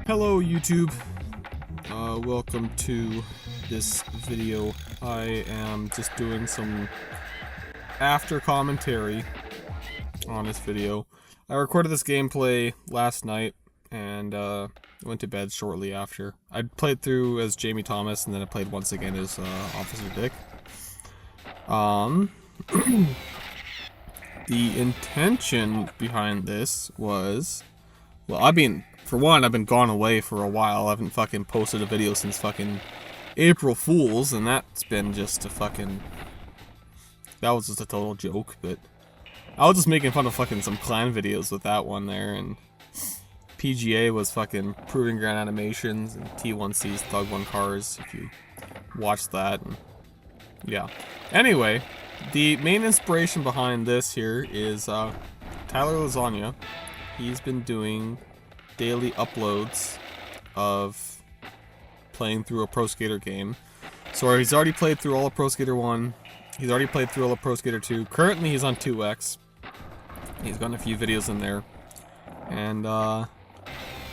Hello YouTube, welcome to this video. I am just doing some after commentary on this video. I recorded this gameplay last night and went to bed shortly after. I played through as Jamie Thomas and then I played once again as Officer Dick. The intention behind this was, well, for one, I've been gone away for a while. I haven't fucking posted a video since fucking April Fools, and that's been just a fucking... That was just a total joke, but... I was just making fun of fucking some clan videos with that one there, and... PGA was fucking Proving Ground Animations, and T1C's Thug 1 Cars, if you watched that, and... Yeah. Anyway, the main inspiration behind this here is, TylerLasagna. He's been doing daily uploads of playing through a Pro Skater game. So he's already played through all of Pro Skater 1. He's already played through all of Pro Skater 2. Currently he's on 2X. He's gotten a few videos in there. And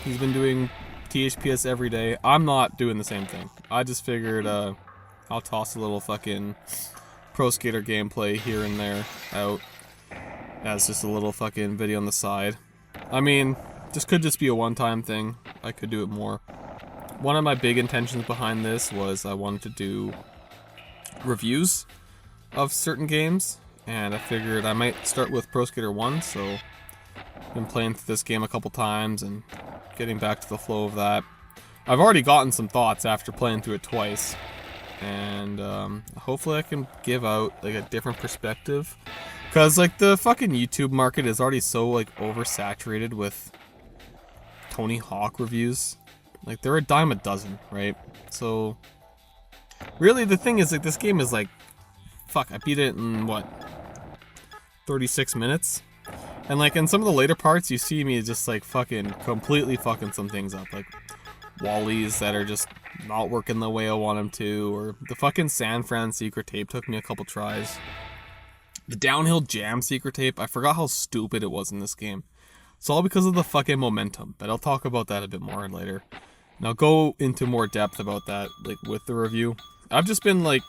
he's been doing THPS every day. I'm not doing the same thing. I just figured I'll toss a little fucking Pro Skater gameplay here and there out as just a little fucking video on the side. I mean, this could just be a one-time thing. I could do it more. One of my big intentions behind this was I wanted to do reviews of certain games, and I figured I might start with Pro Skater 1, so I've been playing through this game a couple times and getting back to the flow of that. I've already gotten some thoughts after playing through it twice, and hopefully I can give out like a different perspective. Because, like, the fucking YouTube market is already so, like, oversaturated with Tony Hawk reviews. Like, they're a dime a dozen, right? So, really, the thing is, like, this game is, like, fuck, I beat it in, what, 36 minutes? And, like, in some of the later parts, you see me just, like, fucking completely fucking some things up. Like, wallies that are just not working the way I want them to, or the fucking San Fran secret tape took me a couple tries. The downhill jam secret tape, I forgot how stupid it was in this game. It's all because of the fucking momentum, but I'll talk about that a bit more later. And I'll go into more depth about that, like, with the review. I've just been, like...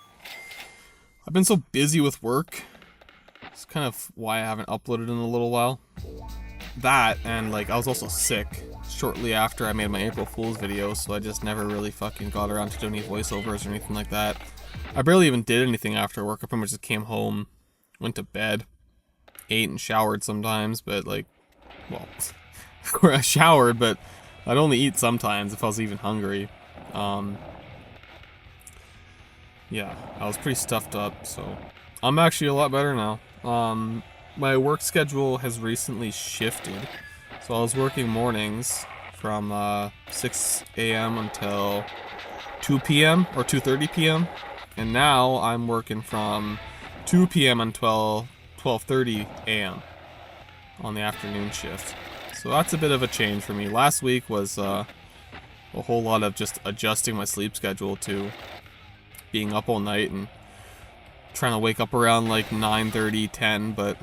I've been so busy with work. It's kind of why I haven't uploaded in a little while. That, and, like, I was also sick shortly after I made my April Fool's video, so I just never really fucking got around to doing any voiceovers or anything like that. I barely even did anything after work. I pretty much just came home, went to bed, ate and showered sometimes, but like, well, I showered, but I'd only eat sometimes if I was even hungry. Yeah, I was pretty stuffed up, so I'm actually a lot better now. My work schedule has recently shifted, so I was working mornings from 6 a.m. until 2 p.m. or 2:30 p.m. and now I'm working from 2 p.m. until 12:30 a.m. on the afternoon shift. So that's a bit of a change for me. Last week was a whole lot of just adjusting my sleep schedule to being up all night and trying to wake up around like 9:30, 10, but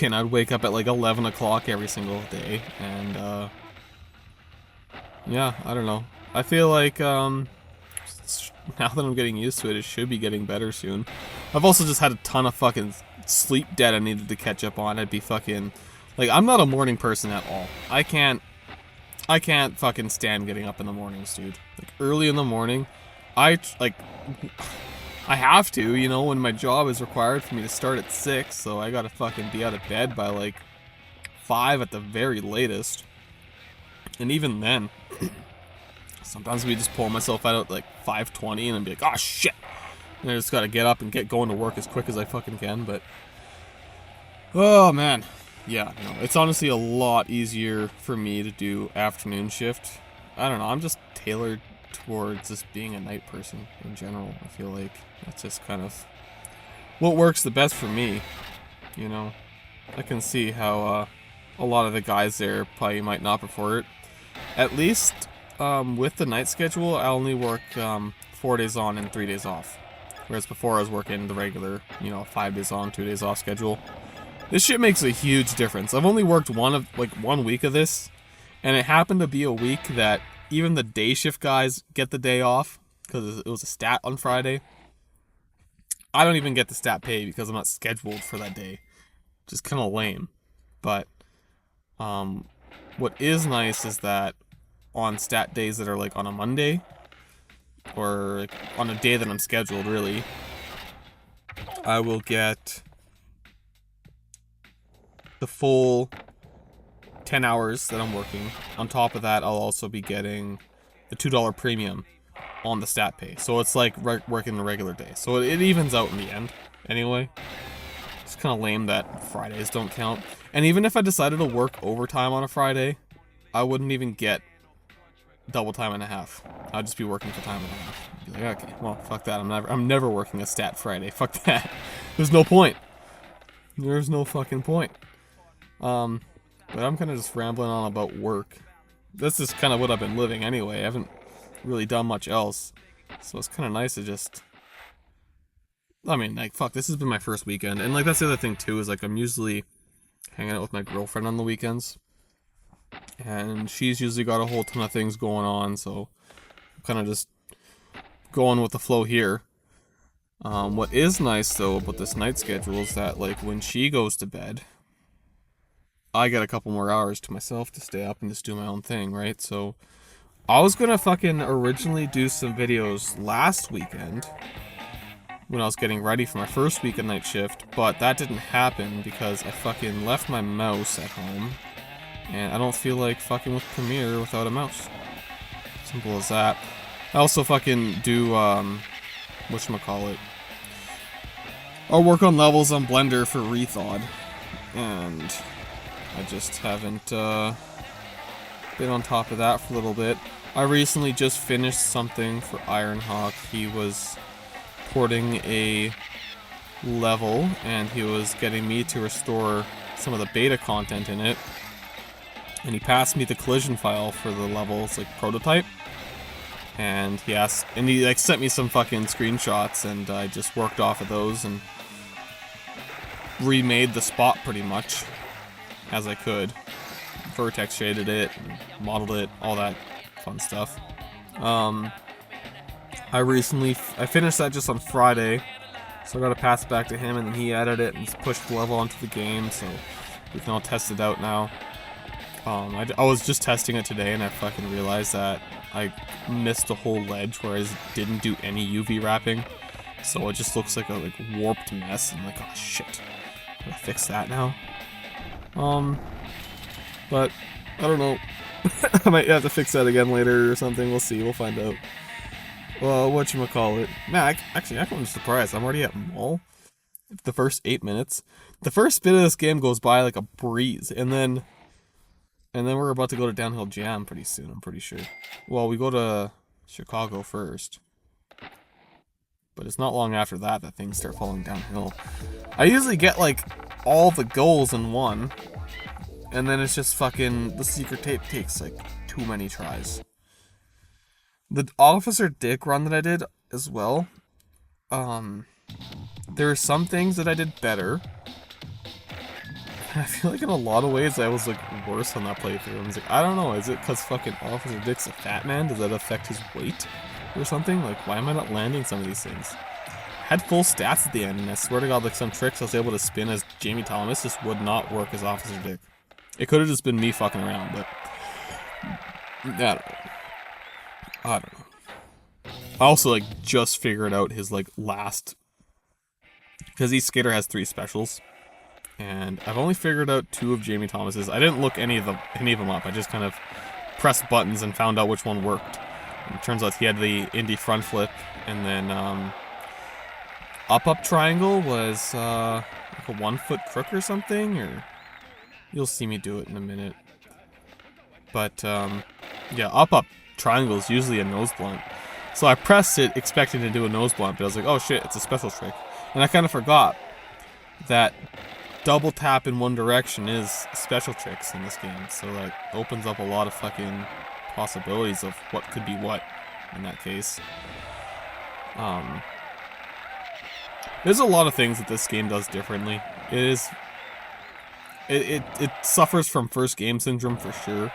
I'd wake up at like 11 o'clock every single day, and yeah, I don't know. I feel like now that I'm getting used to it, it should be getting better soon. I've also just had a ton of fucking sleep debt I needed to catch up on. I'd be fucking... Like, I'm not a morning person at all. I can't fucking stand getting up in the mornings, dude. Like, early in the morning, I have to, you know, when my job is required for me to start at 6, so I gotta fucking be out of bed by, like, 5 at the very latest. And even then... Sometimes we just pull myself out at like 5:20 and then be like, oh shit! And I just gotta get up and get going to work as quick as I fucking can, but... Oh man. Yeah, no, it's honestly a lot easier for me to do afternoon shift. I don't know, I'm just tailored towards just being a night person in general. I feel like that's just kind of what works the best for me, you know? I can see how a lot of the guys there probably might not prefer it. At least... with the night schedule, I only work 4 days on and 3 days off. Whereas before I was working the regular, you know, 5 days on, 2 days off schedule. This shit makes a huge difference. I've only worked one week of this, and it happened to be a week that even the day shift guys get the day off because it was a stat on Friday. I don't even get the stat pay because I'm not scheduled for that day. Just kind of lame. But what is nice is that on stat days that are like on a Monday or like on a day that I'm scheduled, really, I will get the full 10 hours that I'm working. On top of that, I'll also be getting the $2 premium on the stat pay. So it's like working a regular day. So it evens out in the end. Anyway, it's kind of lame that Fridays don't count. And even if I decided to work overtime on a Friday, I wouldn't even get double time and a half. I'd just be working for time and a half. I'd be like, okay, well, fuck that. I'm never working a stat Friday. Fuck that. There's no point. There's no fucking point. But I'm kind of just rambling on about work. This is kind of what I've been living anyway. I haven't really done much else. So it's kind of nice to just... I mean, like, fuck, this has been my first weekend. And, like, that's the other thing, too, is, like, I'm usually hanging out with my girlfriend on the weekends. And she's usually got a whole ton of things going on, so I'm kind of just going with the flow here. What is nice, though, about this night schedule is that, like, when she goes to bed, I get a couple more hours to myself to stay up and just do my own thing, right? So I was gonna fucking originally do some videos last weekend when I was getting ready for my first weekend night shift, but that didn't happen because I fucking left my mouse at home, and I don't feel like fucking with Premiere without a mouse. Simple as that. I also fucking do, whatchamacallit, I'll work on levels on Blender for Rethawed, and I just haven't been on top of that for a little bit. I recently just finished something for Ironhawk. He was porting a level, and he was getting me to restore some of the beta content in it. And he passed me the collision file for the level's like prototype. And he asked, and he like sent me some fucking screenshots, and I just worked off of those and remade the spot pretty much as I could. Vertex shaded it, modeled it, all that fun stuff. I finished that just on Friday, so I gotta pass it back to him, and then he edited it and pushed the level onto the game, so we can all test it out now. I was just testing it today, and I fucking realized that I missed a whole ledge where I didn't do any UV wrapping, so it just looks like a warped mess. I'm like, oh shit, gotta fix that now. But I don't know. I might have to fix that again later or something. We'll see. We'll find out. Well, whatchamacallit. Man, actually, I'm surprised. I'm already at Mall. The first 8 minutes. The first bit of this game goes by like a breeze, and then we're about to go to Downhill Jam pretty soon, I'm pretty sure. Well, we go to Chicago first. But it's not long after that things start falling downhill. I usually get like all the goals in one, and then it's just fucking the secret tape takes like too many tries. The Officer Dick run that I did as well, there are some things that I did better. I feel like in a lot of ways I was like worse on that playthrough. I was like, I don't know, is it because fucking Officer Dick's a fat man? Does that affect his weight or something? Like, why am I not landing some of these things? Had full stats at the end, and I swear to God, like some tricks I was able to spin as Jamie Thomas just would not work as Officer Dick. It could have just been me fucking around, but I don't know. I also like just figured out his like last, because each skater has 3 specials, and I've only figured out 2 of Jamie Thomas's. I didn't look any of them up. I just kind of pressed buttons and found out which one worked. And it turns out he had the indie front flip, and then up triangle was like a 1-foot crook or something, or you'll see me do it in a minute. But yeah, up triangle is usually a nose blunt. So I pressed it expecting to do a nose blunt, but I was like, oh shit, it's a special trick. And I kind of forgot that double tap in one direction is special tricks in this game. So that opens up a lot of fucking possibilities of what could be what in that case. There's a lot of things that this game does differently. It suffers from first game syndrome for sure.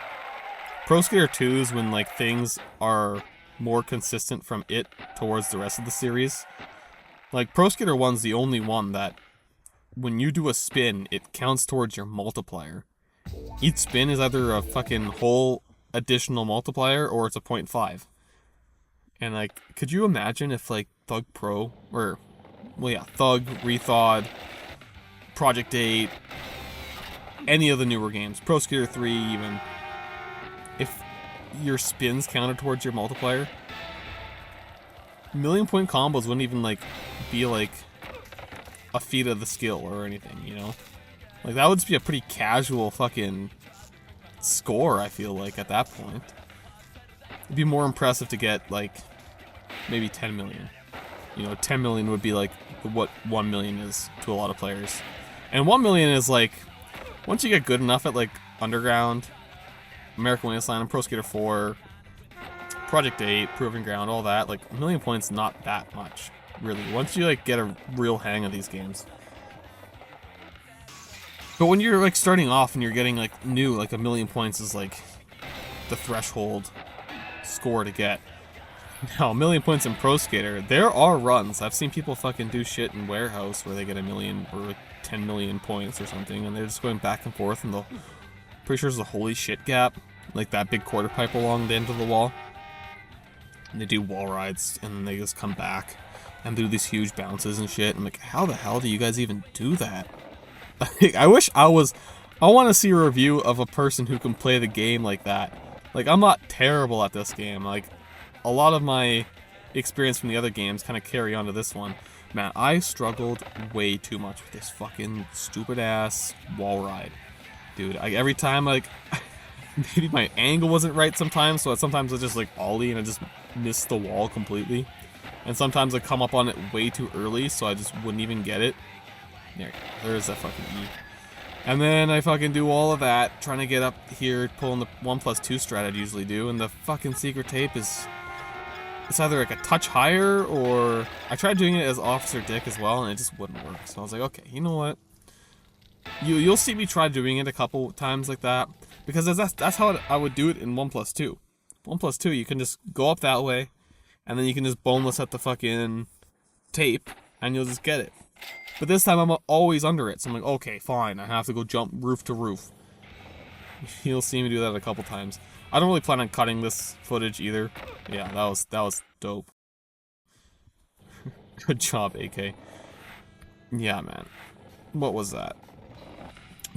Pro Skater 2 is when like things are more consistent from it towards the rest of the series. Like Pro Skater 1's the only one that when you do a spin, it counts towards your multiplier. Each spin is either a fucking whole additional multiplier or it's a 0.5. And like, could you imagine if like Thug Pro, or, well yeah, Thug, Rethawed, Project 8, any of the newer games, Pro Skater 3 even, if your spins counted towards your multiplier, million point combos wouldn't even like be like a feat of the skill or anything, you know? Like that would just be a pretty casual fucking score, I feel like, at that point. It'd be more impressive to get like maybe 10 million. You know, 10 million would be like what 1 million is to a lot of players. And 1 million is like, once you get good enough at like Underground, American Wasteland, and Pro Skater 4, Project 8, Proving Ground, all that, like 1 million points not that much, really. Once you like get a real hang of these games. But when you're like starting off and you're getting like new, like 1 million points is like the threshold score to get. Now, 1 million points in Pro Skater, there are runs. I've seen people fucking do shit in Warehouse where they get 1 million or like 10 million points or something, and they're just going back and forth, and the pretty sure there's a holy shit gap, like that big quarter pipe along the end of the wall. And they do wall rides, and then they just come back and do these huge bounces and shit. I'm like, how the hell do you guys even do that? I wish I was. I want to see a review of a person who can play the game like that. Like, I'm not terrible at this game. Like, a lot of my experience from the other games kind of carry on to this one. Man, I struggled way too much with this fucking stupid ass wall ride. Dude, every time, like, maybe my angle wasn't right sometimes, so sometimes I just like ollie and I just miss the wall completely. And sometimes I come up on it way too early, so I just wouldn't even get it. There's that fucking E. And then I fucking do all of that, trying to get up here, pulling the 1+2 strat I'd usually do, and the fucking secret tape is... It's either like a touch higher, or... I tried doing it as Officer Dick as well, and it just wouldn't work. So I was like, okay, you know what? You'll see me try doing it a couple times like that, because that's how I would do it in 1+2. 1+2, you can just go up that way, and then you can just boneless at the fucking tape, and you'll just get it. But this time I'm always under it, so I'm like, okay, fine, I have to go jump roof to roof. You'll see me do that a couple times. I don't really plan on cutting this footage either. Yeah, that was dope. Good job, AK. Yeah, man. What was that?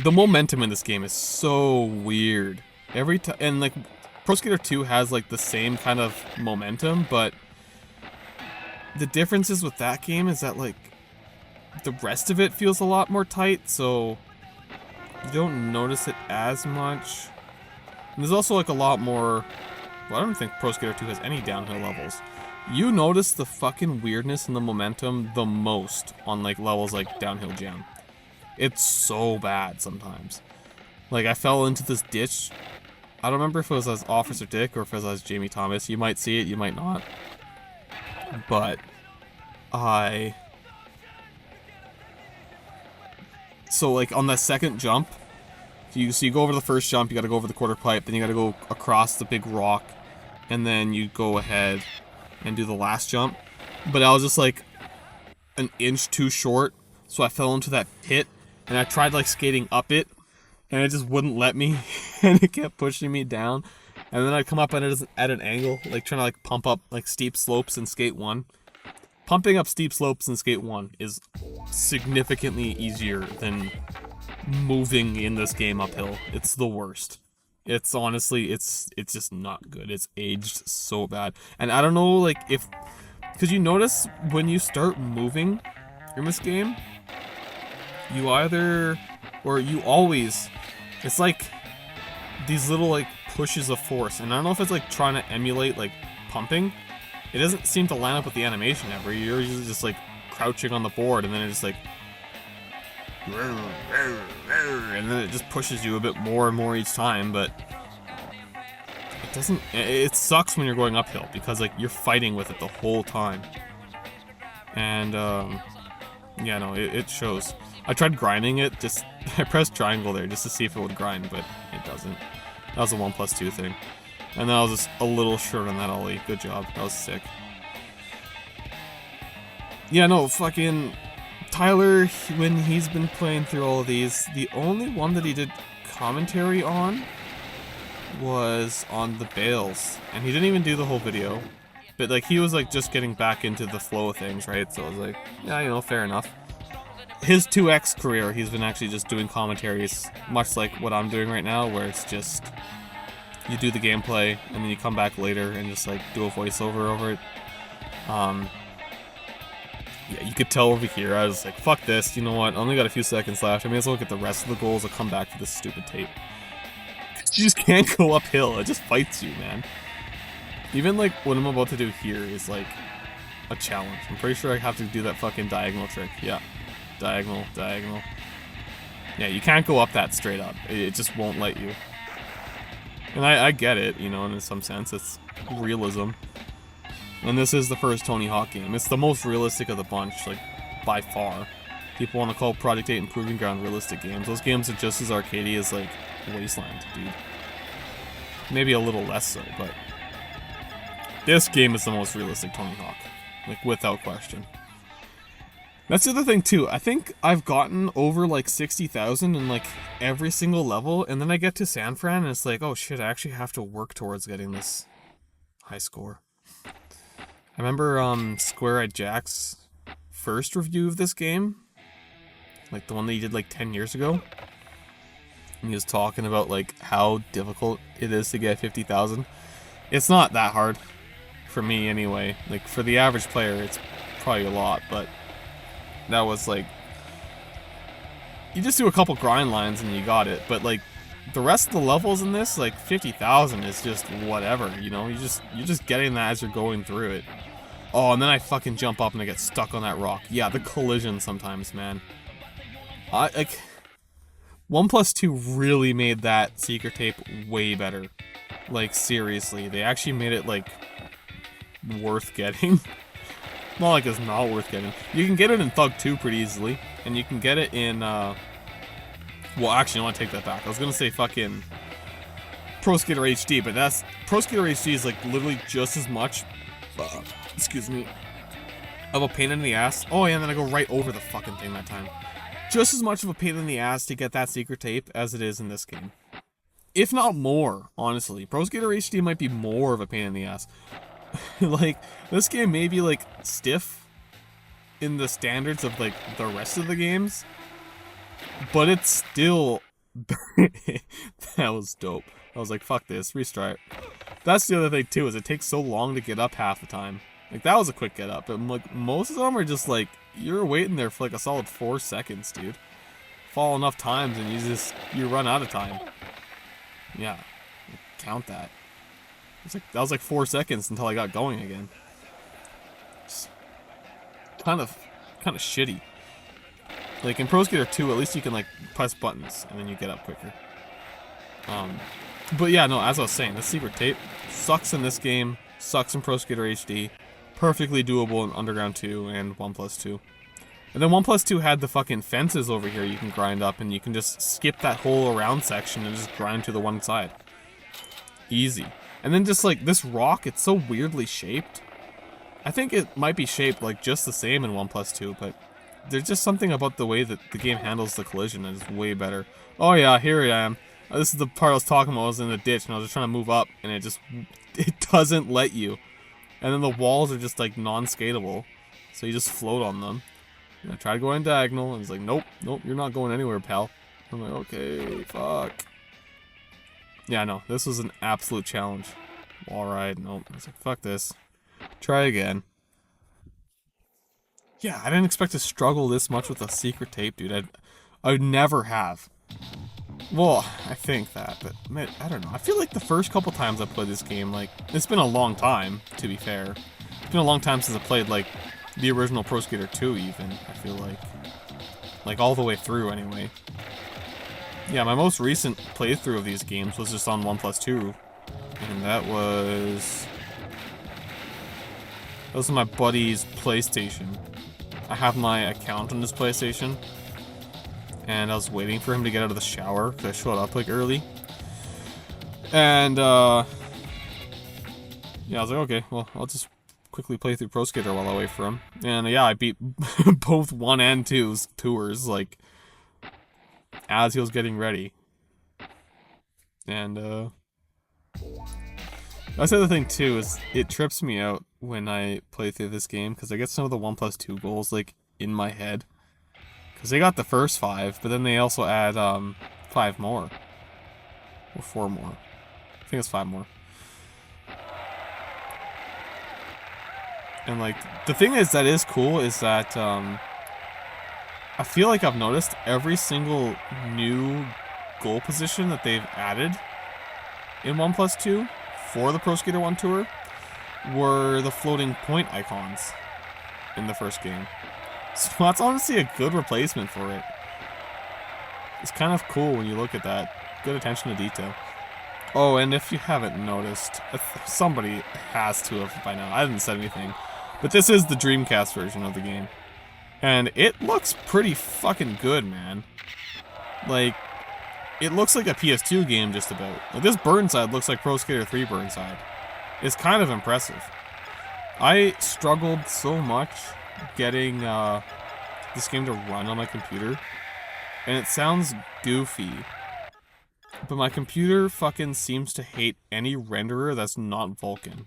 The momentum in this game is so weird. Every time, and like, Pro Skater 2 has like the same kind of momentum, but the differences with that game is that like, the rest of it feels a lot more tight, so you don't notice it as much. And there's also like a lot more... Well, I don't think Pro Skater 2 has any downhill levels. You notice the fucking weirdness and the momentum the most on like levels like Downhill Jam. It's so bad sometimes. Like, I fell into this ditch. I don't remember if it was as Officer Dick or if it was as Jamie Thomas. You might see it, you might not. But so like on that second jump, so you go over the first jump, you gotta go over the quarter pipe, then you gotta go across the big rock, and then you go ahead and do the last jump. But I was just like an inch too short, so I fell into that pit, and I tried like skating up it, and it just wouldn't let me, and it kept pushing me down. And then I'd come up at an angle, like trying to like pump up like steep slopes in Skate 1. Pumping up steep slopes in Skate 1 is significantly easier than moving in this game uphill. It's the worst. It's honestly, it's just not good. It's aged so bad. And I don't know, like, if... Because you notice when you start moving in this game, you either... Or you always... It's like these little, like, pushes of force. And I don't know if it's, like, trying to emulate, like, pumping. It doesn't seem to line up with the animation ever. You're usually just like crouching on the board, and then it just like, and then it just pushes you a bit more and more each time. But it doesn't. It sucks when you're going uphill because like you're fighting with it the whole time. And yeah, no, it shows. I tried grinding it. I pressed triangle there just to see if it would grind, but it doesn't. That was a 1+2 thing. And then I was just a little short on that ollie. Good job. That was sick. Yeah, no, fucking Tyler, when he's been playing through all of these, the only one that he did commentary on was on the bales. And he didn't even do the whole video. But, like, he was, like, just getting back into the flow of things, right? So I was like, yeah, you know, fair enough. His 2X career, he's been actually just doing commentaries, much like what I'm doing right now, where it's just, you do the gameplay, and then you come back later and just, like, do a voiceover over it. Yeah, you could tell over here, I was like, fuck this, you know what, I only got a few seconds left, I may as well get the rest of the goals and come back to this stupid tape. You just can't go uphill, it just fights you, man. Even, like, what I'm about to do here is, like, a challenge. I'm pretty sure I have to do that fucking diagonal trick. Yeah. Diagonal, diagonal. Yeah, you can't go up that straight up. It just won't let you. And I get it, you know, and in some sense, it's realism. And this is the first Tony Hawk game. It's the most realistic of the bunch, like, by far. People want to call Project 8 and Proving Ground realistic games. Those games are just as arcadey as, like, Wasteland, dude. Maybe a little less so, but this game is the most realistic Tony Hawk. Like, without question. That's the other thing, too. I think I've gotten over, like, 60,000 in, like, every single level, and then I get to San Fran, and it's like, oh shit, I actually have to work towards getting this high score. I remember, Square-Eyed Jack's first review of this game, like, the one that he did, like, 10 years ago, and he was talking about, like, how difficult it is to get 50,000. It's not that hard. For me, anyway. Like, for the average player, it's probably a lot, but that was, like, you just do a couple grind lines and you got it, but, like, the rest of the levels in this, like, 50,000 is just whatever, you know? You're just getting that as you're going through it. Oh, and then I fucking jump up and I get stuck on that rock. Yeah, the collision sometimes, man. Like, 1+2 really made that secret tape way better. Like, seriously, they actually made it, like, worth getting. Not like it's not worth getting. You can get it in Thug 2 pretty easily, and you can get it in, well, actually, I want to take that back. I was gonna say fucking Pro Skater HD, but that's, Pro Skater HD is, like, literally just as much, excuse me, of a pain in the ass. Oh, yeah, and then I go right over the fucking thing that time. Just as much of a pain in the ass to get that secret tape as it is in this game. If not more, honestly. Pro Skater HD might be more of a pain in the ass. Like, this game may be, like, stiff in the standards of, like, the rest of the games, but it's still... That was dope. I was like, fuck this, restart. That's the other thing, too, is it takes so long to get up half the time. Like, that was a quick get up, but, like, most of them are just, like, you're waiting there for, like, a solid 4 seconds, dude. Fall enough times and you run out of time. Yeah, count that. It's like, that was like 4 seconds until I got going again. It's kind of shitty. Like in Pro Skater 2, at least you can like press buttons and then you get up quicker. But yeah, no, as I was saying, the secret tape sucks in this game, sucks in Pro Skater HD, perfectly doable in Underground 2 and 1+2. And then 1+2 had the fucking fences over here you can grind up, and you can just skip that whole around section and just grind to the one side. Easy. And then just like this rock, it's so weirdly shaped. I think it might be shaped like just the same in 1+2, but there's just something about the way that the game handles the collision that is way better. Oh yeah, here I am. This is the part I was talking about. I was in the ditch and I was just trying to move up, and it doesn't let you. And then the walls are just like non-skatable, so you just float on them. And I tried going diagonal, and he's like, nope, you're not going anywhere, pal. I'm like, okay, fuck. Yeah, no, this was an absolute challenge. Alright, nope. I was like, fuck this. Try again. Yeah, I didn't expect to struggle this much with a secret tape, dude. I would never have. Well, I think that, but man, I don't know. I feel like the first couple times I played this game, like, it's been a long time, to be fair. It's been a long time since I played, like, the original Pro Skater 2 even, I feel like. Like, all the way through, anyway. Yeah, my most recent playthrough of these games was just on 1+2. And that was on my buddy's PlayStation. I have my account on his PlayStation. And I was waiting for him to get out of the shower, because I showed up, like, early. And, yeah, I was like, okay, well, I'll just quickly play through Pro Skater while I wait for him. And yeah, I beat both 1 and 2's tours, like, as he was getting ready. And, that's the other thing, too, is it trips me out when I play through this game, because I get some of the 1+2 goals, like, in my head. Because they got the first 5, but then they also add, 5 more. Or 4 more. I think it's 5 more. And, like, the thing that is cool is that, I feel like I've noticed every single new goal position that they've added in 1+2 for the Pro Skater 1 Tour were the floating point icons in the first game. So that's honestly a good replacement for it. It's kind of cool when you look at that. Good attention to detail. Oh, and if you haven't noticed, somebody has to have by now. I haven't said anything. But this is the Dreamcast version of the game. And it looks pretty fucking good, man. Like, it looks like a PS2 game just about. Like, this Burnside looks like Pro Skater 3 Burnside. It's kind of impressive. I struggled so much getting this game to run on my computer. And it sounds goofy. But my computer fucking seems to hate any renderer that's not Vulkan.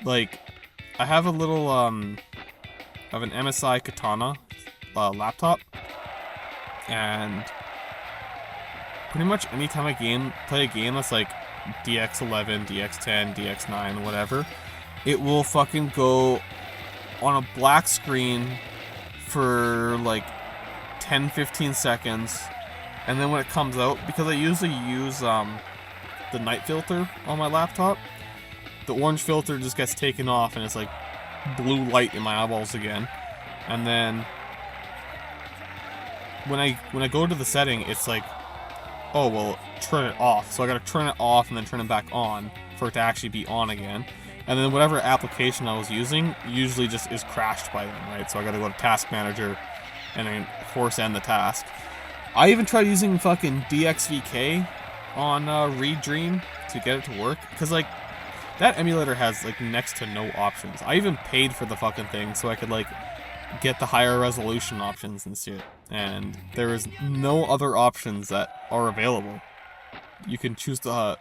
Like, I have a little, I have an MSI Katana laptop. And pretty much anytime I play a game that's like DX11, DX10, DX9, whatever, it will fucking go on a black screen for like 10-15 seconds, and then when it comes out, because I usually use the night filter on my laptop, the orange filter just gets taken off and it's like blue light in my eyeballs again. And then when I go to the setting, it's like, oh well, turn it off. So I gotta turn it off and then turn it back on for it to actually be on again. And then whatever application I was using usually just is crashed by then, right? So I gotta go to Task Manager and then force end the task. I even tried using fucking DXVK on Redream to get it to work, because like that emulator has like next to no options. I even paid for the fucking thing so I could like get the higher resolution options and shit, and there is no other options that are available. You can choose to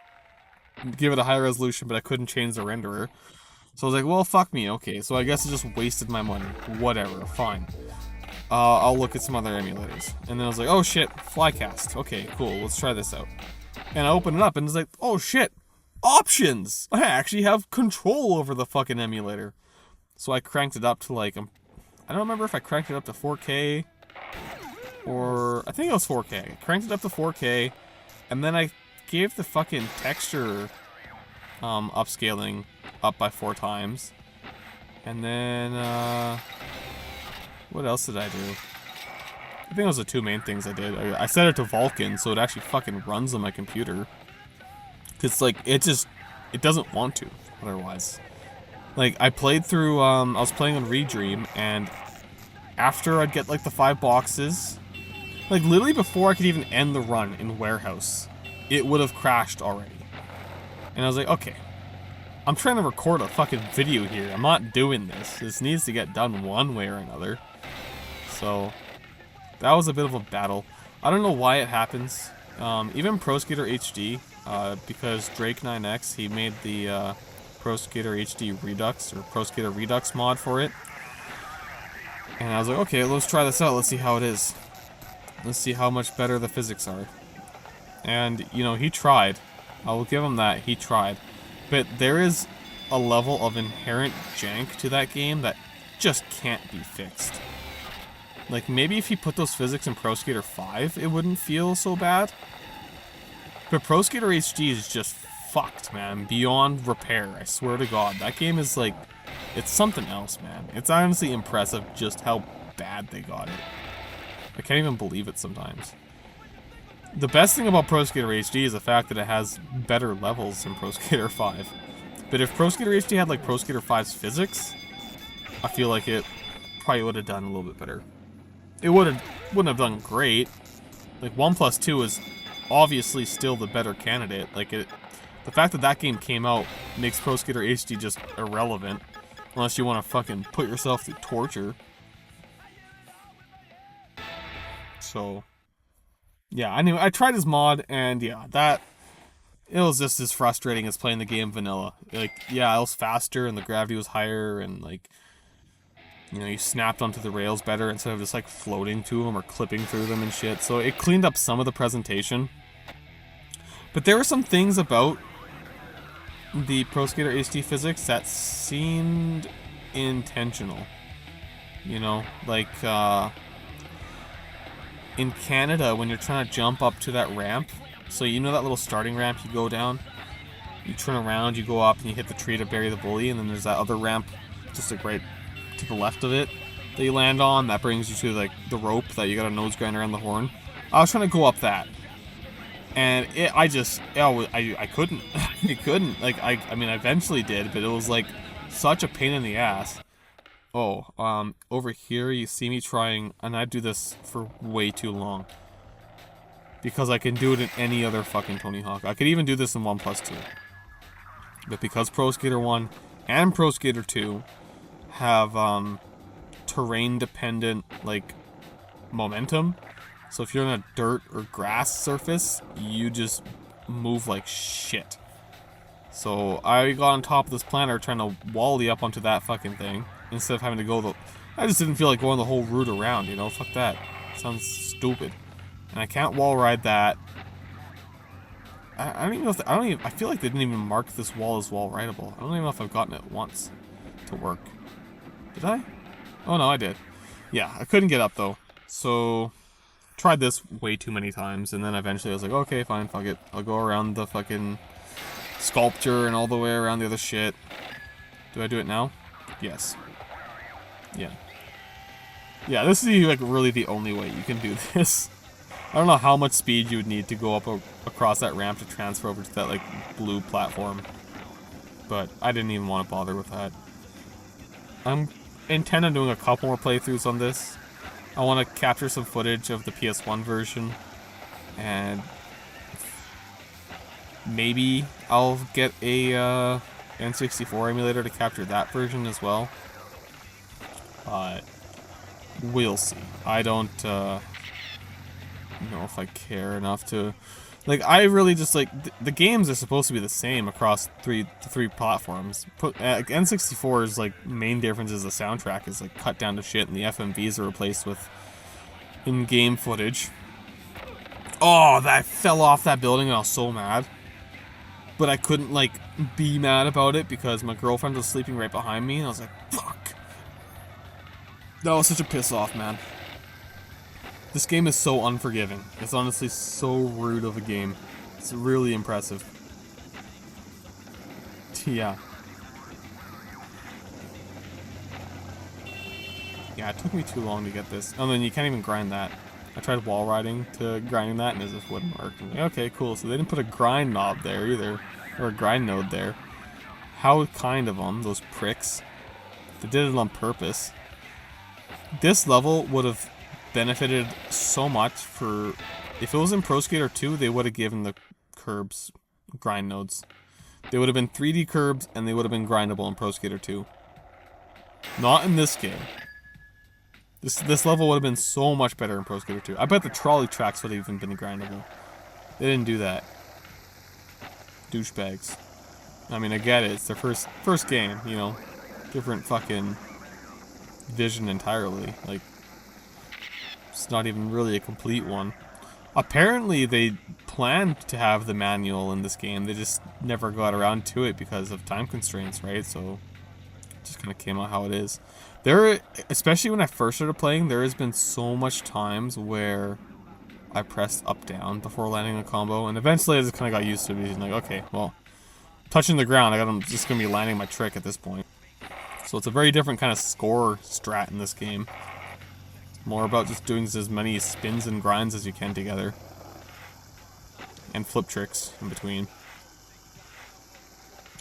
give it a higher resolution, but I couldn't change the renderer. So I was like, well, fuck me, okay, so I guess I just wasted my money. Whatever, fine. I'll look at some other emulators. And then I was like, oh shit, Flycast. Okay, cool, let's try this out. And I open it up and it's like, oh shit, options! I actually have control over the fucking emulator. So I cranked it up to like, I don't remember if I cranked it up to 4K, or I think it was 4K. I cranked it up to 4K, and then I gave the fucking texture upscaling up by 4 times. And then, what else did I do? I think those are the 2 main things I did. I set it to Vulkan, so it actually fucking runs on my computer. Cause like, it doesn't want to, otherwise. Like, I played through, I was playing on Redream, and after I'd get, like, the 5 boxes, like, literally before I could even end the run in Warehouse, it would have crashed already. And I was like, okay, I'm trying to record a fucking video here. I'm not doing this. This needs to get done one way or another. So, that was a bit of a battle. I don't know why it happens. Even Pro Skater HD, because Drake9X, he made the, Pro Skater HD Redux, or Pro Skater Redux mod for it. And I was like, okay, let's try this out, let's see how it is. Let's see how much better the physics are. And, you know, he tried. I will give him that, he tried. But there is a level of inherent jank to that game that just can't be fixed. Like, maybe if he put those physics in Pro Skater 5, it wouldn't feel so bad. But Pro Skater HD is just fucked, man. Beyond repair, I swear to God. That game is like, it's something else, man. It's honestly impressive just how bad they got it. I can't even believe it sometimes. The best thing about Pro Skater HD is the fact that it has better levels than Pro Skater 5. But if Pro Skater HD had like Pro Skater 5's physics, I feel like it probably would have done a little bit better. It wouldn't have done great. Like 1+2 is obviously still the better candidate. Like The fact that that game came out makes Pro Skater HD just irrelevant. Unless you want to fucking put yourself through torture. So, yeah, anyway, I tried his mod, and yeah, it was just as frustrating as playing the game vanilla. Like, yeah, it was faster, and the gravity was higher, and like, you know, you snapped onto the rails better instead of just like floating to them or clipping through them and shit. So it cleaned up some of the presentation. But there were some things about the Pro Skater HD physics that seemed intentional. You know, like in Canada, when you're trying to jump up to that ramp, so you know that little starting ramp you go down, you turn around, you go up, and you hit the tree to bury the bully, and then there's that other ramp just like right to the left of it that you land on, that brings you to like the rope that you got a nose grind around the horn. I was trying to go up that, and I couldn't. I couldn't. Like, I mean, I eventually did, but it was like such a pain in the ass. Oh, over here you see me trying, and I do this for way too long. Because I can do it in any other fucking Tony Hawk. I could even do this in 1+2. But because Pro Skater 1 and Pro Skater 2 have, terrain-dependent, like, momentum, so if you're on a dirt or grass surface, you just move like shit. So I got on top of this planter trying to wally up onto that fucking thing, instead of having to go I just didn't feel like going the whole route around, you know? Fuck that. Sounds stupid. And I can't wall ride that. I don't even know if I feel like they didn't even mark this wall as wall rideable. I don't even know if I've gotten it once to work. Did I? Oh no, I did. Yeah, I couldn't get up though. So tried this way too many times, and then eventually I was like, okay, fine, fuck it. I'll go around the fucking sculpture and all the way around the other shit. Do I do it now? Yes. Yeah. Yeah, this is like really the only way you can do this. I don't know how much speed you would need to go up across that ramp to transfer over to that like blue platform, but I didn't even want to bother with that. I'm intent on doing a couple more playthroughs on this. I want to capture some footage of the PS1 version, and maybe I'll get a N64 emulator to capture that version as well. But we'll see. I don't know if I care enough to... Like, I really just, like... The games are supposed to be the same across the three platforms. N64's, like, main difference is the soundtrack is, like, cut down to shit, and the FMVs are replaced with in-game footage. Oh, that fell off that building, and I was so mad. But I couldn't, like, be mad about it because my girlfriend was sleeping right behind me, and I was like, fuck. That was such a piss-off, man. This game is so unforgiving. It's honestly so rude of a game. It's really impressive. Yeah. Yeah, it took me too long to get this. Oh, then you can't even grind that. I tried wall riding to grinding that, and it just wouldn't work. Like, okay, cool. So they didn't put a grind knob there either. Or a grind node there. How kind of them, those pricks. They did it on purpose. This level would have benefited so much for... If it was in Pro Skater 2, they would have given the curbs grind nodes. They would have been 3D curbs, and they would have been grindable in Pro Skater 2. Not in this game. This level would have been so much better in Pro Skater 2. I bet the trolley tracks would have even been grindable. They didn't do that. Douchebags. I mean, I get it. It's their first game, you know. Different fucking vision entirely. Like, it's not even really a complete one. Apparently, they planned to have the manual in this game. They just never got around to it because of time constraints, right? So, it just kind of came out how it is. Especially when I first started playing, there has been so much times where I pressed up-down before landing a combo, and eventually I just kind of got used to it, being like, okay, well, touching the ground, I'm just going to be landing my trick at this point. So it's a very different kind of score strat in this game. It's more about just doing as many spins and grinds as you can together. And flip tricks in between.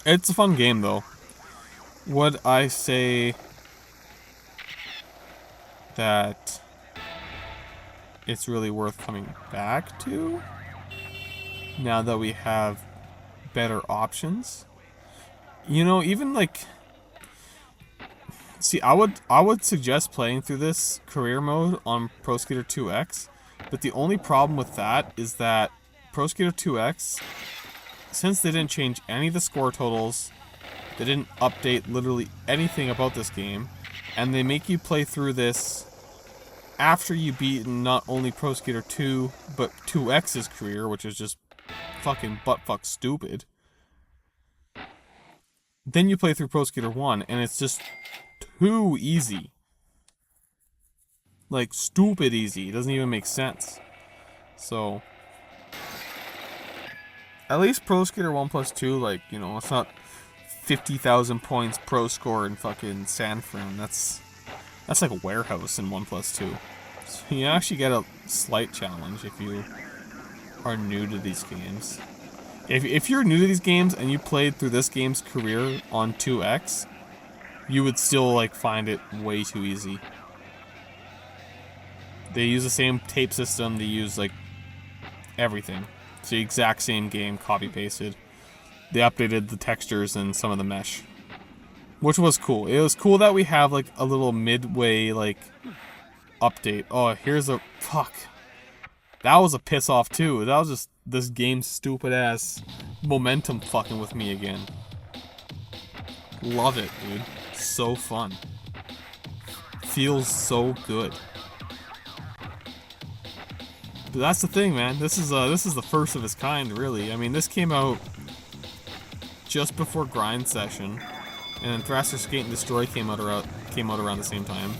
It's a fun game, though. Would I say that it's really worth coming back to? Now that we have better options. You know, even like, see, I would suggest playing through this career mode on Pro Skater 2X, but the only problem with that is that Pro Skater 2X, since they didn't change any of the score totals, they didn't update literally anything about this game, and they make you play through this after you beaten not only Pro Skater 2, but 2X's career, which is just fucking buttfuck stupid. Then you play through Pro Skater 1, and it's just too easy. Like, stupid easy. It doesn't even make sense. So, at least Pro Skater 1 plus 2, like, you know, it's not 50,000 points pro score in fucking San Fran. That's like a warehouse in 1 plus 2. So you actually get a slight challenge if you are new to these games. If you're new to these games and you played through this game's career on 2X, you would still like find it way too easy. They use the same tape system, they use like everything. It's the exact same game, copy pasted. They updated the textures and some of the mesh, which was cool. It was cool that we have like a little midway like update. Oh, here's a fuck. That was a piss off too. That was just this game's stupid ass momentum fucking with me again. Love it, dude. So fun. Feels so good. But that's the thing, man. This is the first of its kind, really. I mean, this came out just before Grind Session, and then Thraster Skate and Destroy came out around the same time.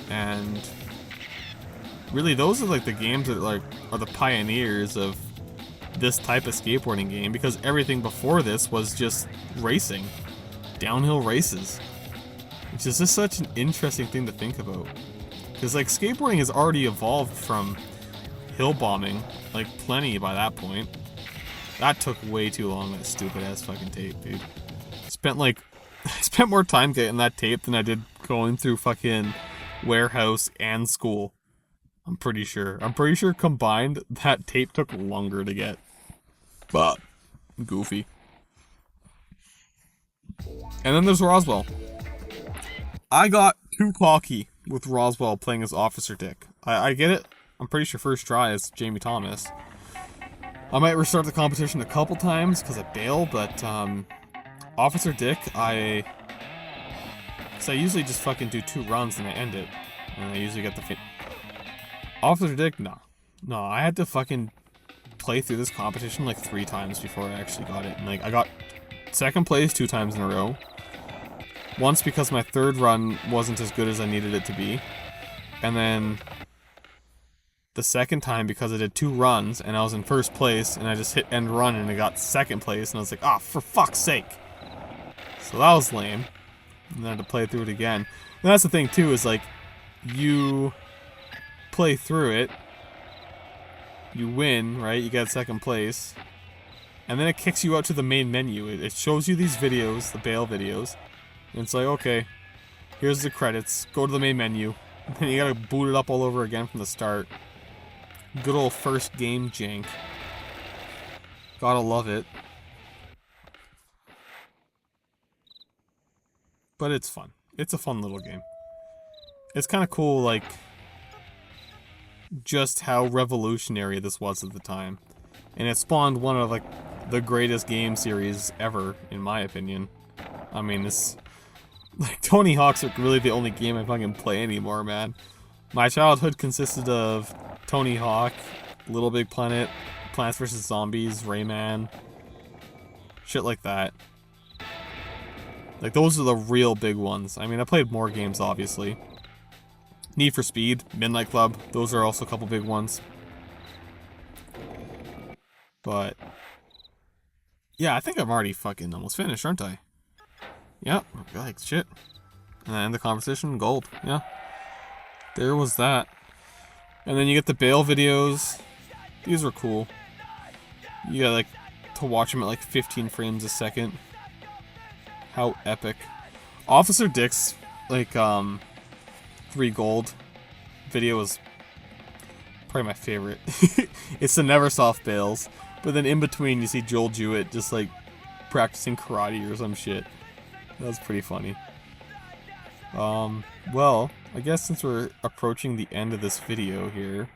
And really, those are like the games that like are the pioneers of this type of skateboarding game, because everything before this was just racing, downhill races, which is just such an interesting thing to think about. Because like skateboarding has already evolved from hill bombing, like plenty by that point. That took way too long, that stupid ass fucking tape, dude. I spent more time getting that tape than I did going through fucking warehouse and school. I'm pretty sure combined, that tape took longer to get. But, goofy. And then there's Roswell. I got too cocky with Roswell playing as Officer Dick. I get it. I'm pretty sure first try is Jamie Thomas. I might restart the competition a couple times because I bail, but Officer Dick, I usually just fucking do 2 runs and I end it. And I usually get the Officer Dick, no, I had to fucking play through this competition like 3 times before I actually got it. And like, I got second place 2 times in a row. Once because my 3rd run wasn't as good as I needed it to be. And then the 2nd time because I did 2 runs and I was in 1st place and I just hit end run and I got 2nd place and I was like, ah, for fuck's sake. So that was lame. And then I had to play through it again. And that's the thing too, is like, you play through it, you win, right? You get 2nd place, and then it kicks you out to the main menu. It shows you these videos, the bail videos, and it's like, okay, here's the credits, go to the main menu, and then you gotta boot it up all over again from the start. Good old first game jank. Gotta love it. But it's fun. It's a fun little game. It's kind of cool, like, just how revolutionary this was at the time. And it spawned one of, like, the greatest game series ever, in my opinion. I mean, it's... like, Tony Hawk's really the only game I fucking play anymore, man. My childhood consisted of Tony Hawk, Little Big Planet, Plants vs. Zombies, Rayman, shit like that. Like, those are the real big ones. I mean, I played more games, obviously. Need for Speed, Midnight Club, those are also a couple big ones. But, yeah, I think I'm already fucking almost finished, aren't I? Yep, like, shit. And then the competition, gold, yeah. There was that. And then you get the bail videos. These were cool. You got, like, to watch them at, like, 15 frames a second. How epic. Officer Dick's, like, 3 gold video was probably my favorite. It's the Neversoft bails, But then in between, you see Joel Jewett just like practicing karate or some shit. That was pretty funny. Well, I guess since we're approaching the end of this video here,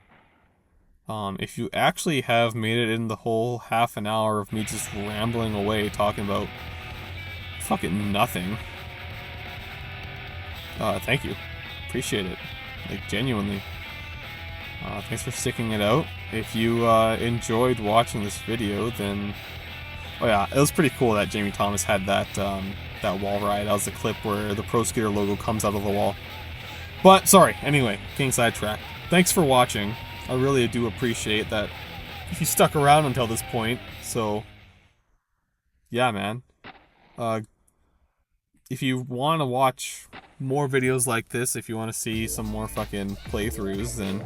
if you actually have made it in the whole half an hour of me just rambling away talking about fucking nothing, thank you. Appreciate it. Like, genuinely. Thanks for sticking it out. If you enjoyed watching this video, then... Oh yeah, it was pretty cool that Jamie Thomas had that wall ride. That was the clip where the Pro Skater logo comes out of the wall. But, sorry, anyway, getting sidetracked. Thanks for watching. I really do appreciate that if you stuck around until this point. So, yeah, man. If you want to watch more videos like this, if you want to see some more fucking playthroughs, then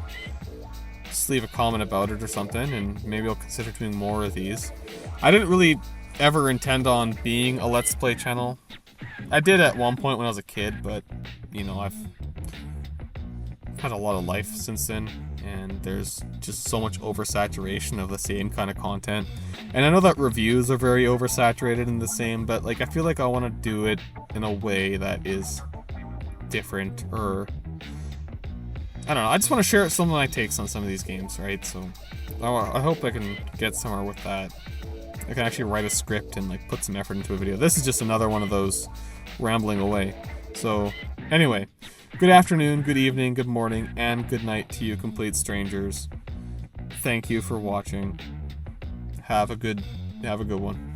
just leave a comment about it or something, and maybe I'll consider doing more of these. I didn't really ever intend on being a Let's Play channel. I did at one point when I was a kid, but, you know, I've had a lot of life since then, and there's just so much oversaturation of the same kind of content. And I know that reviews are very oversaturated in the same, but, like, I feel like I want to do it in a way that is different, or... I don't know, I just want to share some of my takes on some of these games, right? So, I hope I can get somewhere with that. I can actually write a script and, like, put some effort into a video. This is just another one of those rambling away. So, anyway, good afternoon, good evening, good morning, and good night to you complete strangers. Thank you for watching. Have a good one.